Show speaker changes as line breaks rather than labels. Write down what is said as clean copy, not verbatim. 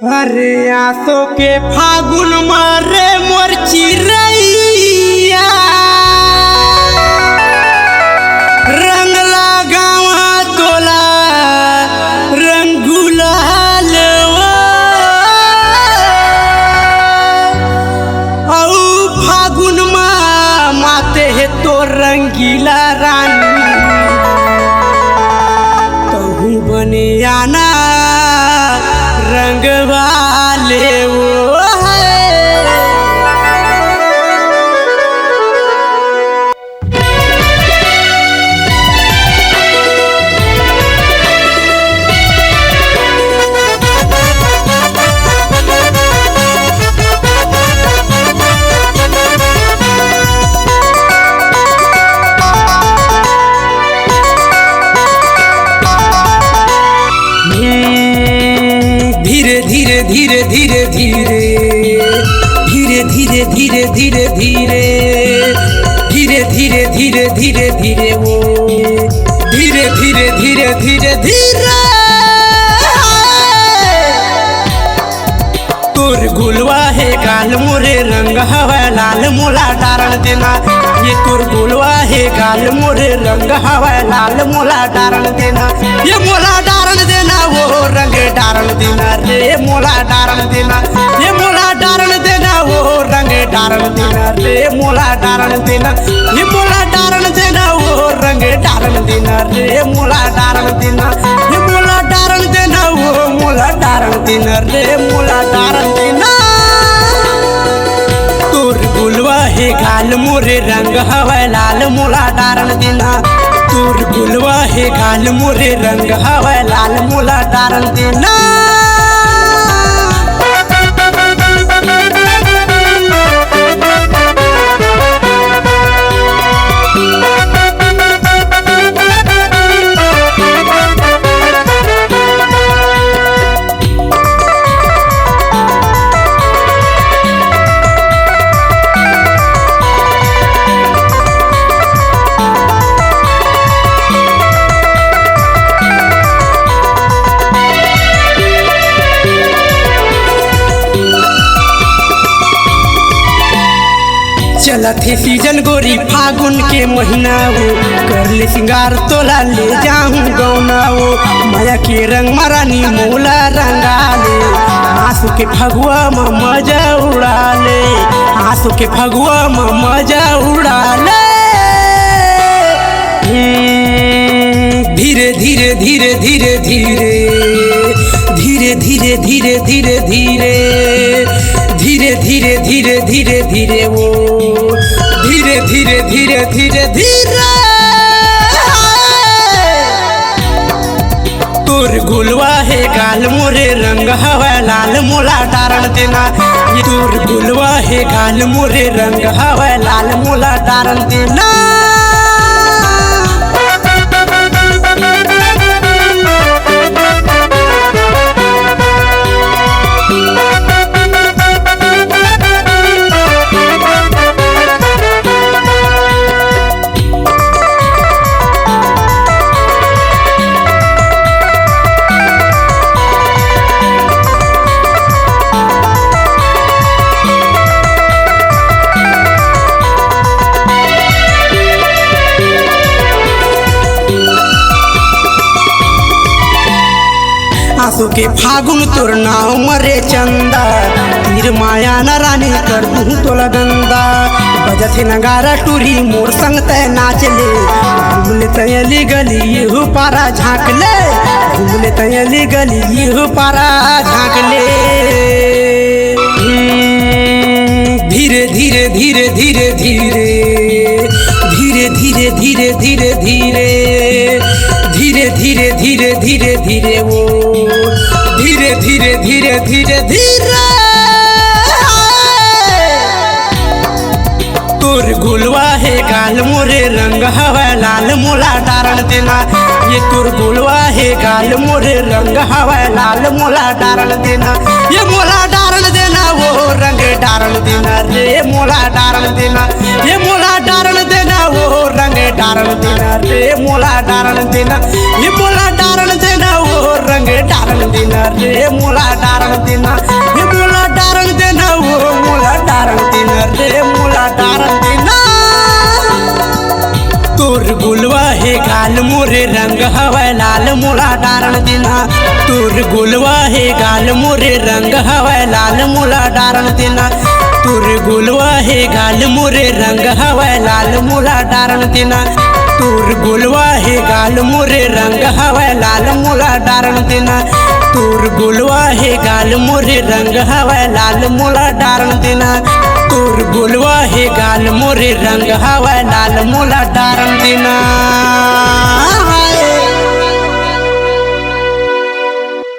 अरे आसो के फागुन मारे मोर चिरैया रंग लगावा तोला रंग गुलाल औ फागुन माते है तो रंगीला रानी तहु बने आना रंग वाले वो धीरे धीरे धीरे धीरे धीरे धीरे धीरे धीरे धीरे धीरे धीरे धीरे धीरे धीरे वो धीरे धीरे धीरे धीरे धीरे तोर गुलवा है गाल मोरे रंग हवा लाल मोला डारण देना ये तोर गुलवा है गाल मोरे रंग हवा लाल मोला डारण देना ये मोला डारण देना वो रंग डारण देना रे मोला डारण देना ये मोला डारण देना वो रंग डारण देना रे मोला डारण देना ये मोला डारण देना वो रंग डारण देना रे मोला डारण देना ये मोला डारण देना वो मोला डारण देना रे मोला डारण देना तोर गुलवा है गाल मोरे रंग हवा लाल मोला डारण देना तोर गुलवा है गाल मोरे रंग हवा लाल मोला डारण देना चलत है सीजन गोरी फागुन के महीना वो कर ले सिंगार तोला ले जाऊं गौना वो माया के रंग मरानी मोला रंगा ले आंसू के फगुआ में मजा उड़ा ले आंसू के फगुआ में मजा उड़ा ले धीरे धीरे धीरे धीरे धीरे धीरे धीरे धीरे धीरे धीरे धीरे धीरे धीरे धीरे धीरे वो धीरे धीरे धीरे धीरे धीरे तोर गुलवा है गाल मोरे रंग हवा लाल मोला डारण देना ये तोर गुलवा है गाल मोरे रंग हवा लाल मोला डारण देना आंसू के फागुन तोर नाव मरे चंदा तीर माया न रानी कर दूं तोला गंदा बजत है नगारा टूरी मोर संग तय नाच ले घूमले तयली गली ये पारा झाँक ले घूमले तयली गली ये पारा झाँक ले धीरे धीरे धीरे धीरे धीरे धीरे धीरे धीरे धीरे धीरे धीरे धीरे धीरे धीरे वो धीरे धीरे धीरे धीरे धीरे तोर गुलवा है गाल मोरे रंग हवा लाल मोला डारण देना ये तोर गुलवा है गाल मोरे रंग हवा लाल मोला डारण देना ये मोला डारण देना वो रंग डारण देना रे मोला डारण देना ये मोला डारण देना वो रंग डारण देना रे मोला डारण देना ये मोला डारण देना वो रंग डारण देना रे मोला डारण देना ये मोला डारण देना वो मोला डारण देना रे मोला डारण देना तोर गुलवा है गाल मोरे रंग हवै लाल मोला डारण देना तोर गुलवा है गाल मोरे रंग हवै लाल मोला डारण देना तोर गुलवा है गाल मोरे रंग हवै लाल मोला डारण देना तोर गुलवा है गाल मोरे रंग हवै लाल मोला डारण देना तोर गुलवा है गाल मोरे रंग हवै लाल मोला डारण देना तोर गुलवा है गाल मोरे रंग हवै लाल मोला डारण देना।